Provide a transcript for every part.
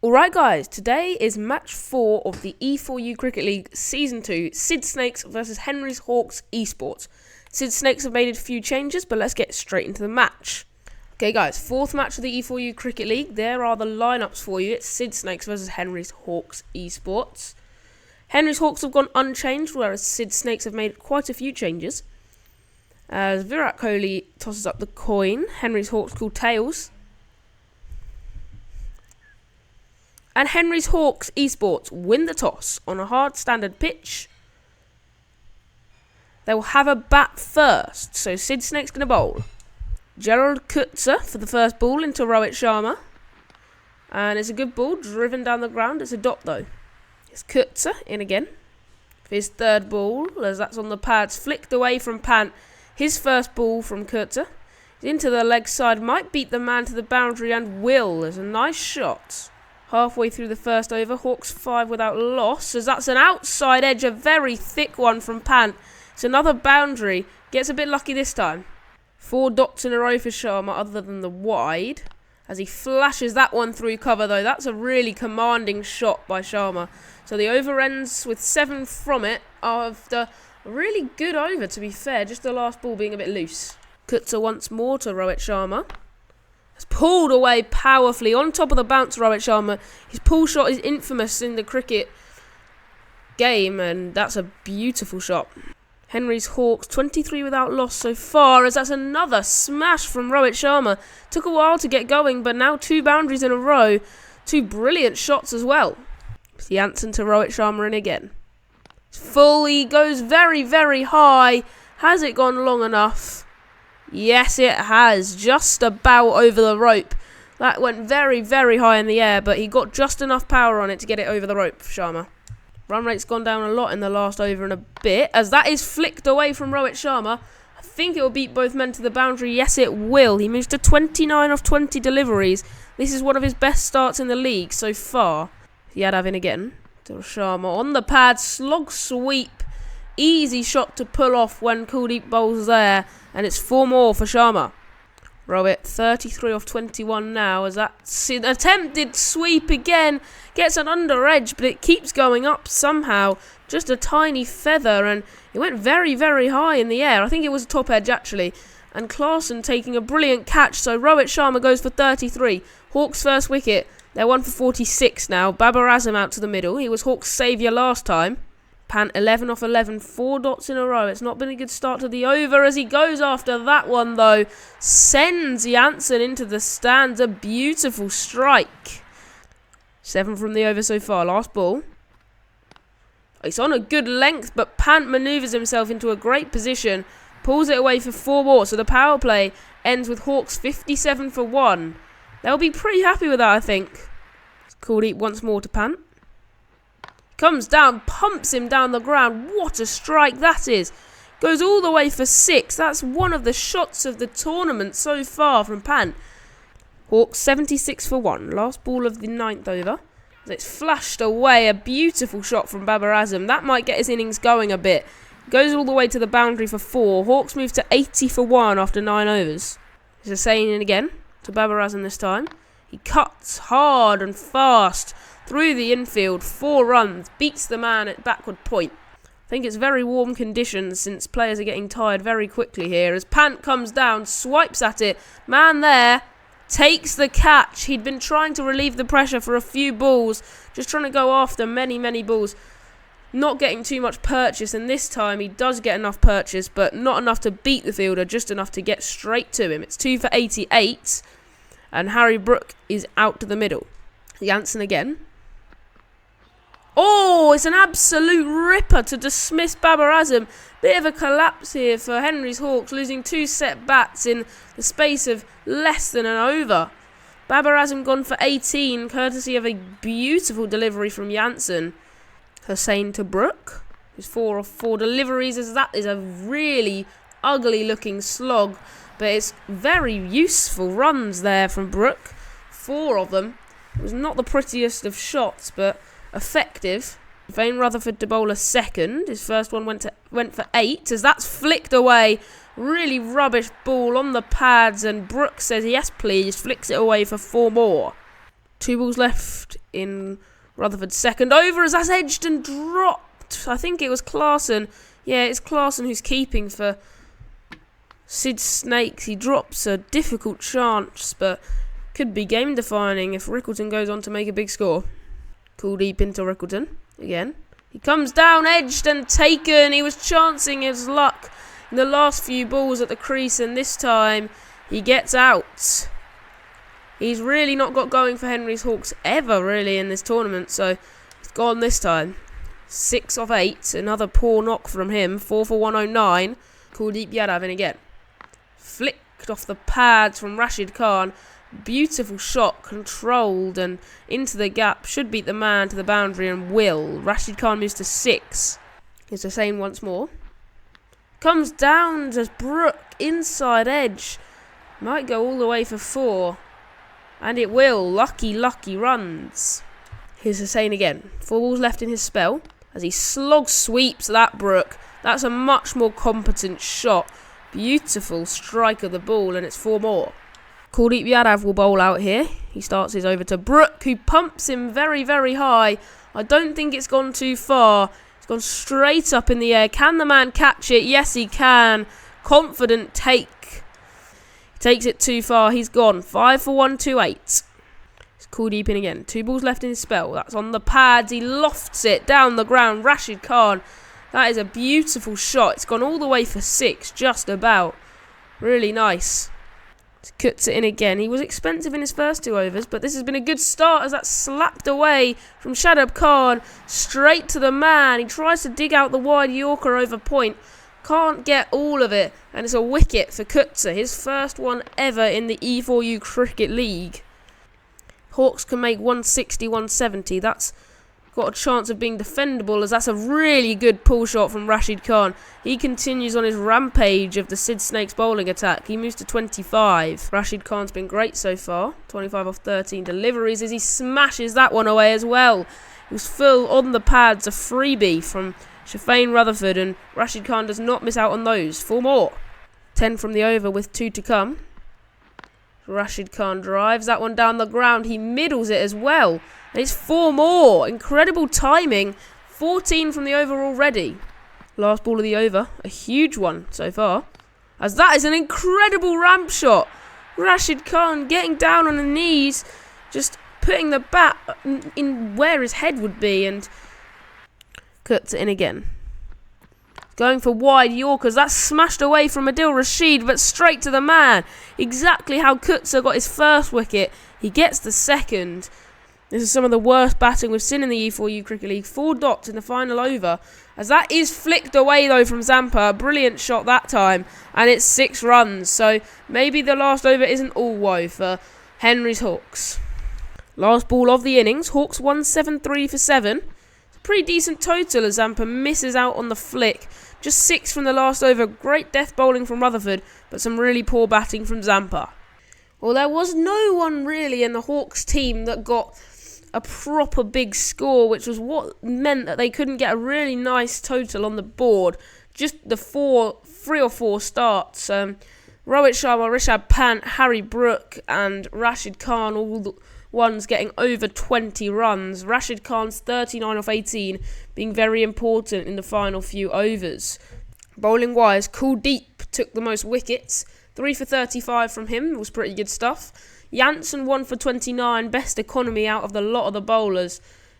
Alright guys, today is match 4 of the E4U Cricket League Season 2, Sid Snakes versus Henry's Hawks Esports. Sid Snakes have made a few changes, but let's get straight into the match. Okay guys, 4th match of the E4U Cricket League. There are the lineups for you. It's Sid Snakes versus Henry's Hawks Esports. Henry's Hawks have gone unchanged, whereas Sid Snakes have made quite a few changes. As Virat Kohli tosses up the coin, Henry's Hawks call tails. And Henry's Hawks Esports win the toss on a hard standard pitch. They will have a bat first, so Sid Snake's going to bowl. Gerald Kutzer for the first ball into Rohit Sharma. And it's a good ball, driven down the ground. It's a dot though. It's Kutzer in again. For his third ball, as that's on the pads, flicked away from Pant. His first ball from Kutzer. Into the leg side, might beat the man to the boundary and will. There's a nice shot. Halfway through the first over, Hawks 5 without loss, as that's an outside edge, a very thick one from Pant. It's another boundary, gets a bit lucky this time. 4 dots in a row for Sharma other than the wide, as he flashes that one through cover though. That's a really commanding shot by Sharma. So the over ends with 7 from it after a really good over, to be fair, just the last ball being a bit loose. Kutzer once more to Rohit Sharma. Has pulled away powerfully on top of the bounce. Rohit Sharma, his pull shot is infamous in the cricket game, and that's a beautiful shot. Henry's Hawks 23 without loss so far, as that's another smash from Rohit Sharma. Took a while to get going, but now 2 boundaries in a row, 2 brilliant shots as well. Jansen to Rohit Sharma in again. It's full, he goes very, very high. Has it gone long enough? Yes, it has. Just about over the rope. That went very, very high in the air, but he got just enough power on it to get it over the rope for Sharma. Run rate's gone down a lot in the last over and a bit, as that is flicked away from Rohit Sharma. I think it will beat both men to the boundary. Yes, it will. He moves to 29 off 20 deliveries. This is one of his best starts in the league so far. Yadav in again to Sharma. On the pad, slog sweep. Easy shot to pull off when Kuldeep bowls there, and it's 4 more for Sharma. Rohit 33 off 21 now, as that's an attempted sweep again. Gets an under edge, but it keeps going up somehow. Just a tiny feather, and it went very, very high in the air. I think it was a top edge actually. And Klaasen taking a brilliant catch, so Rohit Sharma goes for 33. Hawks first wicket. They're 1 for 46 now. Babar Azam out to the middle. He was Hawks' saviour last time. Pant 11 off 11, 4 dots in a row. It's not been a good start to the over, as he goes after that one though. Sends Jansen into the stands. A beautiful strike. 7 from the over so far. Last ball. It's on a good length, but Pant manoeuvres himself into a great position. Pulls it away for 4 more. So the power play ends with Hawks 57 for 1. They'll be pretty happy with that, I think. Kuldeep once more to Pant. Comes down, pumps him down the ground. What a strike that is. Goes all the way for 6. That's one of the shots of the tournament so far from Pant. Hawks 76 for 1. Last ball of the 9th over. It's flashed away. A beautiful shot from Babar Azam. That might get his innings going a bit. Goes all the way to the boundary for 4. Hawks move to 80 for 1 after 9 overs. It's a saying in again to Babar Azam this time. He cuts hard and fast through the infield, 4 runs, beats the man at backward point. I think it's very warm conditions since players are getting tired very quickly here. As Pant comes down, swipes at it, man there, takes the catch. He'd been trying to relieve the pressure for a few balls, just trying to go after many, many balls. Not getting too much purchase, and this time he does get enough purchase, but not enough to beat the fielder, just enough to get straight to him. It's 2 for 88, and Harry Brook is out to the middle. Jansen again. Oh, it's an absolute ripper to dismiss Babar Azam. Bit of a collapse here for Henry's Hawks, losing 2 set bats in the space of less than an over. Babar Azam gone for 18, courtesy of a beautiful delivery from Jansen. Hussain to Brook, who's 4 off 4 deliveries, as that is a really ugly looking slog. But it's very useful runs there from Brook. 4 of them. It was not the prettiest of shots, but effective. Vane Rutherford to bowl a second. His first one went for 8, as that's flicked away. Really rubbish ball on the pads, and Brooks says yes please, flicks it away for 4 more. 2 balls left in Rutherford's second over as that's edged and dropped. I think it was Clarkson. Yeah, it's Clarkson who's keeping for Sid Snakes. He drops a difficult chance, but could be game defining if Rickleton goes on to make a big score. Cool deep into Rickleton again. He comes down, edged and taken. He was chancing his luck in the last few balls at the crease, and this time he gets out. He's really not got going for Henry's Hawks ever, really, in this tournament, so he's gone this time. 6 of 8, another poor knock from him. 4 for 109. Kuldeep Yadav in again. Flicked off the pads from Rashid Khan. Beautiful shot, controlled and into the gap. Should beat the man to the boundary and will. Rashid Khan moves to 6. Here's Hussain once more. Comes down to Brook, inside edge. Might go all the way for 4. And it will. Lucky runs. Here's Hussain again. 4 balls left in his spell as he slog sweeps that Brook. That's a much more competent shot. Beautiful strike of the ball, and it's 4 more. Kuldeep Yadav will bowl out here. He starts his over to Brook, who pumps him very, very high. I don't think it's gone too far. It's gone straight up in the air. Can the man catch it? Yes, he can. Confident take. Takes it too far. He's gone. 5 for 128. It's Kuldeep in again. 2 balls left in his spell. That's on the pads. He lofts it down the ground. Rashid Khan. That is a beautiful shot. It's gone all the way for 6. Just about. Really nice. Cuts it in again. He was expensive in his first 2 overs, but this has been a good start as that's slapped away from Shadab Khan. Straight to the man. He tries to dig out the wide Yorker over point. Can't get all of it, and it's a wicket for Kutzer, his first one ever in the E4U Cricket League. Hawks can make 160, 170. That's got a chance of being defendable, as that's a really good pull shot from Rashid Khan. He continues on his rampage of the Sid Snakes bowling attack. He moves to 25. Rashid Khan's been great so far. 25 off 13 deliveries as he smashes that one away as well. He was full on the pads, a freebie from Shafane Rutherford, and Rashid Khan does not miss out on those. 4 more. 10 from the over with 2 to come. Rashid Khan drives that one down the ground. He middles it as well. And it's 4 more. Incredible timing. 14 from the over already. Last ball of the over. A huge one so far. As that is an incredible ramp shot. Rashid Khan getting down on the knees. Just putting the bat in where his head would be, and cuts it in again. Going for wide Yorkers. That's smashed away from Adil Rashid, but straight to the man. Exactly how Kutzer got his first wicket. He gets the second. This is some of the worst batting we've seen in the E4U Cricket League. 4 dots in the final over. As that is flicked away though from Zampa. Brilliant shot that time. And it's 6 runs. So maybe the last over isn't all woe for Henry's Hawks. Last ball of the innings. Hawks 173 for 7. Pretty decent total as Zampa misses out on the flick. Just 6 from the last over. Great death bowling from Rutherford, but some really poor batting from Zampa. Well, there was no one really in the Hawks team that got a proper big score, which was what meant that they couldn't get a really nice total on the board. Just the 3 or 4 starts. Rohit Sharma, Rishabh Pant, Harry Brook and Rashid Khan, all the ones getting over 20 runs. Rashid Khan's 39 off 18 being very important in the final few overs. Bowling wise, Kuldeep took the most wickets. 3 for 35 from him was pretty good stuff. Janssen 1 for 29, best economy out of the lot of the bowlers.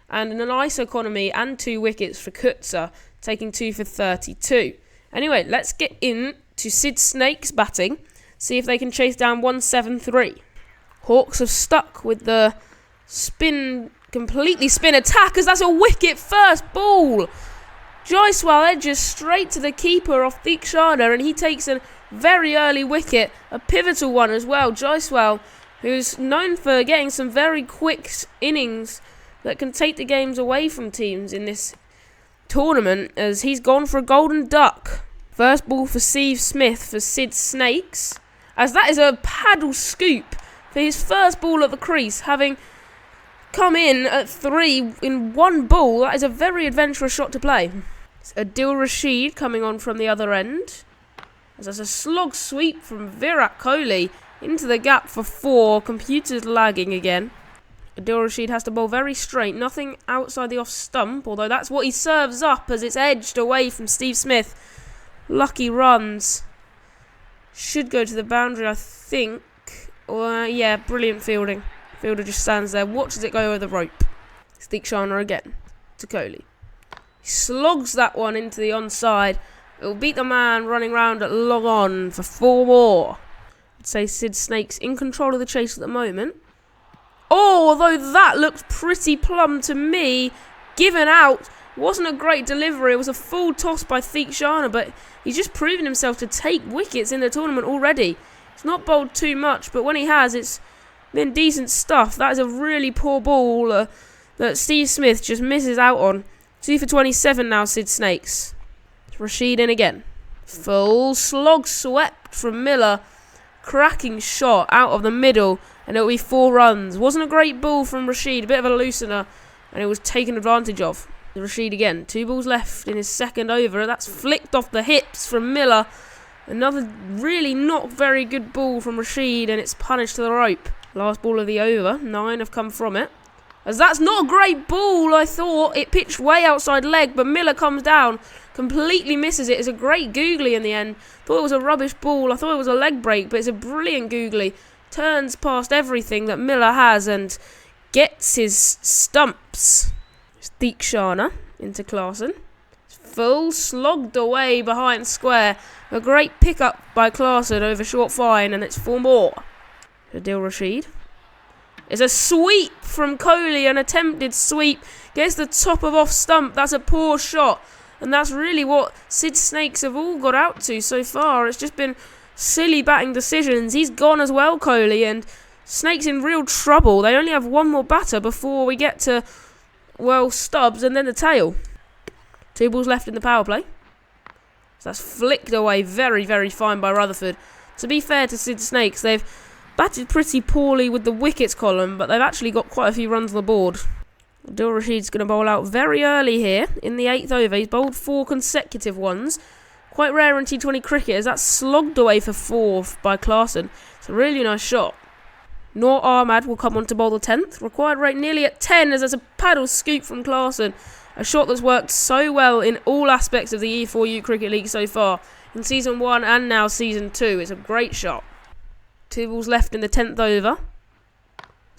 And a nice economy and 2 wickets for Kutzer, taking 2 for 32. Anyway, let's get in to Sid Snakes batting. See if they can chase down 173. Hawks have stuck with the completely spin attack, as that's a wicket first ball. Jaiswal edges straight to the keeper off Deekshana, and he takes a very early wicket, a pivotal one as well. Jaiswal, who's known for getting some very quick innings that can take the games away from teams in this tournament, as he's gone for a golden duck. First ball for Steve Smith for Sid Snakes, as that is a paddle scoop for his first ball at the crease, having come in at 3 in 1 ball. That is a very adventurous shot to play. It's Adil Rashid coming on from the other end, as there's a slog sweep from Virat Kohli into the gap for 4. Computer's lagging again. Adil Rashid has to bowl very straight, nothing outside the off stump, although that's what he serves up as it's edged away from Steve Smith. Lucky runs. Should go to the boundary, I think. Yeah, brilliant fielding. Fielder just stands there, watches it go over the rope. It's Deekshana again to Kohli. He slogs that one into the onside. It will beat the man running round at long on for 4 more. I'd say Sid Snake's in control of the chase at the moment. Oh, although that looked pretty plumb to me, given out. Wasn't a great delivery. It was a full toss by Deekshana, but he's just proven himself to take wickets in the tournament already. He's not bowled too much, but when he has, it's been decent stuff. That is a really poor ball that Steve Smith just misses out on. 2 for 27 now, Sid Snakes. Rashid in again. Full slog swept from Miller. Cracking shot out of the middle, and it'll be 4 runs. Wasn't a great ball from Rashid, a bit of a loosener, and it was taken advantage of. Rashid again. 2 balls left in his second over. That's flicked off the hips from Miller. Another really not very good ball from Rashid, and it's punished to the rope. Last ball of the over. 9 have come from it. As that's not a great ball, I thought. It pitched way outside leg, but Miller comes down, completely misses it. It's a great googly in the end. Thought it was a rubbish ball. I thought it was a leg break, but it's a brilliant googly. Turns past everything that Miller has and gets his stumps. It's Deekshana into Klaasen. Full slogged away behind square. A great pickup by Klaasen over short fine, and it's 4 more. Adil Rashid. It's a sweep from Kohli, an attempted sweep. Gets the top of off stump. That's a poor shot. And that's really what Sid Snakes have all got out to so far. It's just been silly batting decisions. He's gone as well, Kohli, and Snakes in real trouble. They only have 1 more batter before we get to, well, Stubbs and then the tail. 2 balls left in the power play. So that's flicked away very, very fine by Rutherford. To be fair to Sid Snakes, they've batted pretty poorly with the wickets column, but they've actually got quite a few runs on the board. Adil Rashid's going to bowl out very early here in the 8th over. He's bowled 4 consecutive ones. Quite rare in T20 cricket, as that's slogged away for 4 by Klaasen. It's a really nice shot. Noor Ahmad will come on to bowl the 10th. Required rate nearly at 10, as there's a paddle scoop from Klaasen. A shot that's worked so well in all aspects of the E4U Cricket League so far. In Season 1 and now Season 2. It's a great shot. 2 balls left in the 10th over.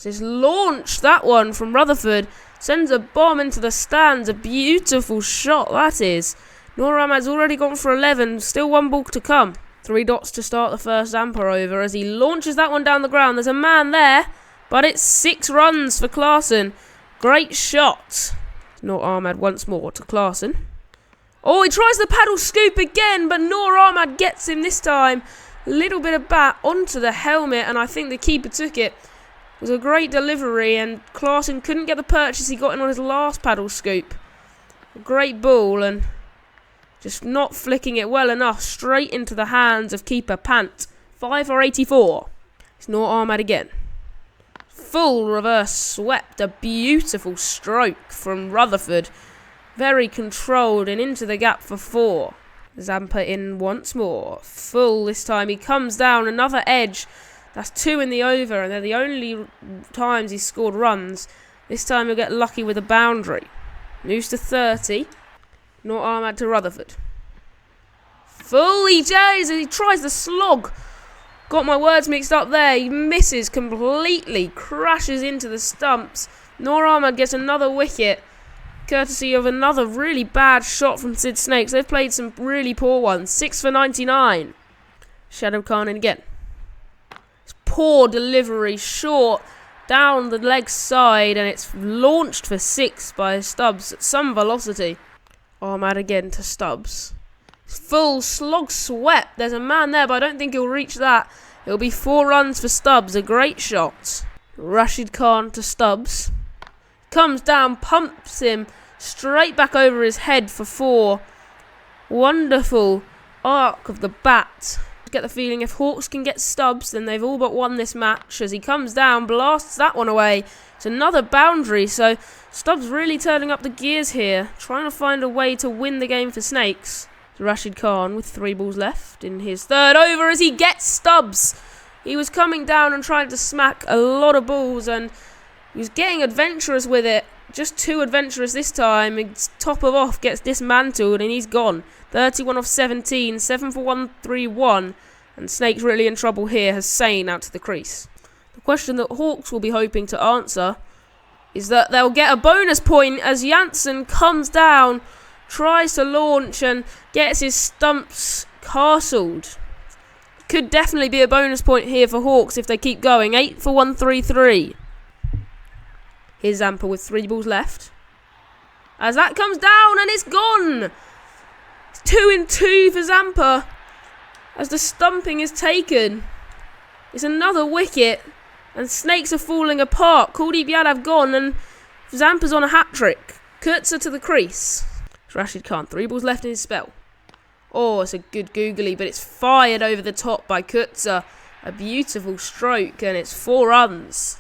Just launched that one from Rutherford. Sends a bomb into the stands. A beautiful shot, that is. Noor Ahmad's already gone for 11. Still 1 ball to come. 3 dots to start the first Zampa over as he launches that one down the ground. There's a man there, but it's 6 runs for Klaasen. Great shot. Noor Ahmad once more to Klaasen. Oh, he tries the paddle scoop again, but Noor Ahmad gets him this time. A little bit of bat onto the helmet, and I think the keeper took it. It was a great delivery, and Klaasen couldn't get the purchase he got in on his last paddle scoop. A great ball, and just not flicking it well enough straight into the hands of keeper Pant. 5 for 84. It's Noor Ahmad again. Full reverse swept. A beautiful stroke from Rutherford. Very controlled and into the gap for 4. Zampa in once more. Full this time. He comes down. Another edge. That's 2 in the over, and they're the only times he's scored runs. This time he'll get lucky with a boundary. Moves to 30. Noor Ahmad to Rutherford. Fully jays as he tries the slog. Got my words mixed up there. He misses completely. Crashes into the stumps. Noor Ahmad gets another wicket, courtesy of another really bad shot from Sid Snakes. They've played some really poor ones. 6 for 99. Shadab Khan in again. It's poor delivery. Short. Down the leg side. And it's launched for 6 by Stubbs at some velocity. Ahmad again to Stubbs. Full slog swept. There's a man there, but I don't think he'll reach that. It'll be 4 runs for Stubbs. A great shot. Rashid Khan to Stubbs. Comes down, pumps him straight back over his head for 4. Wonderful arc of the bat. I get the feeling if Hawks can get Stubbs, then they've all but won this match. As he comes down, blasts that one away. It's another boundary, so Stubbs really turning up the gears here, trying to find a way to win the game for Snakes. Rashid Khan with 3 balls left in his 3rd over as he gets Stubbs. He was coming down and trying to smack a lot of balls, and He was getting adventurous with it. Just too adventurous this time. It's top of off, gets dismantled, and he's gone. 31 off 17, 7 for 131. And Snake's really in trouble here. Hussein out to the crease. The question that Hawks will be hoping to answer is that they'll get a bonus point as Janssen comes down, tries to launch, and gets his stumps castled. Could definitely be a bonus point here for Hawks if they keep going. 8 for 133. Here's Zampa with 3 balls left. As that comes down and it's gone. 2 in 2 for Zampa. As the stumping is taken. It's another wicket. And Snakes are falling apart. Kuldeep Yadav gone and Zampa's on a hat-trick. Kurtzer to the crease. It's Rashid Khan. 3 balls left in his spell. Oh, it's a good googly, but it's fired over the top by Kurtzer. A beautiful stroke, and it's 4 runs.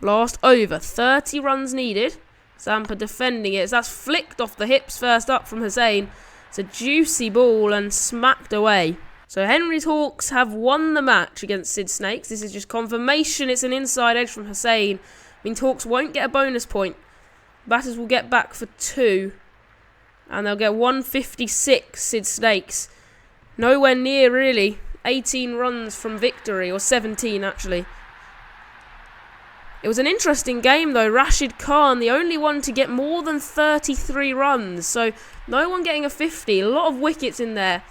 Last over, 30 runs needed. Zampa defending it. That's flicked off the hips first up from Hussein. It's a juicy ball and smacked away. So Henry's Hawks have won the match against Sid Snakes. This is just confirmation it's an inside edge from Hussein. Means Hawks won't get a bonus point. Batters will get back for 2. And they'll get 156, Sid Snakes. Nowhere near, really. 18 runs from victory, or 17 actually. It was an interesting game though. Rashid Khan, the only one to get more than 33 runs. So no one getting a 50. A lot of wickets in there.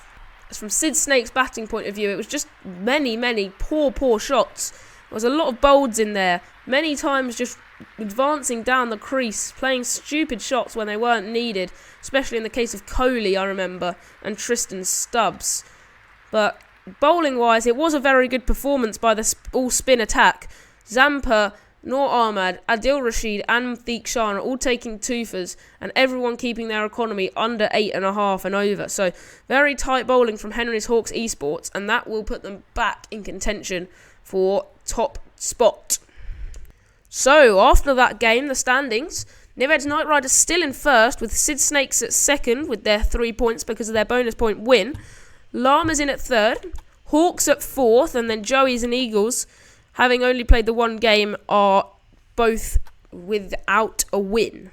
As from Sid Snake's batting point of view, it was just many poor shots. There was a lot of bolds in there. Many times just advancing down the crease, playing stupid shots when they weren't needed. Especially in the case of Kohli, I remember, and Tristan Stubbs. But bowling-wise, it was a very good performance by the all-spin attack. Zampa, Noor Ahmad, Adil Rashid and Mthiq Shah are all taking twofers and everyone keeping their economy under 8.5 and over. So very tight bowling from Henry's Hawks Esports, and that will put them back in contention for top spot. So after that game, the standings, Nived's Night Riders still in first with Sid Snakes at second with their 3 points because of their bonus point win. Llama's in at third, Hawks at fourth, and then Joey's and Eagles, having only played the 1 game, are both without a win.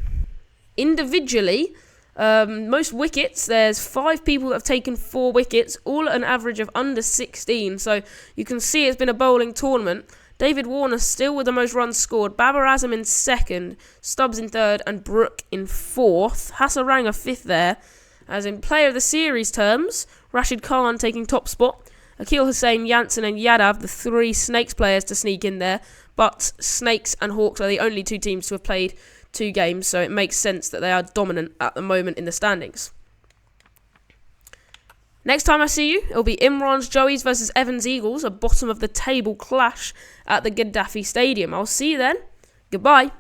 Individually, most wickets, there's 5 people that have taken 4 wickets, all at an average of under 16. So you can see it's been a bowling tournament. David Warner still with the most runs scored. Babar Azam in second, Stubbs in third, and Brook in fourth. Hasaranga fifth there. As in player of the series terms, Rashid Khan taking top spot. Akil Hussain, Janssen and Yadav, the 3 Snakes players to sneak in there. But Snakes and Hawks are the only 2 teams to have played 2 games, so it makes sense that they are dominant at the moment in the standings. Next time I see you, it'll be Imran's Joey's versus Evans Eagles, a bottom of the table clash at the Gaddafi Stadium. I'll see you then. Goodbye.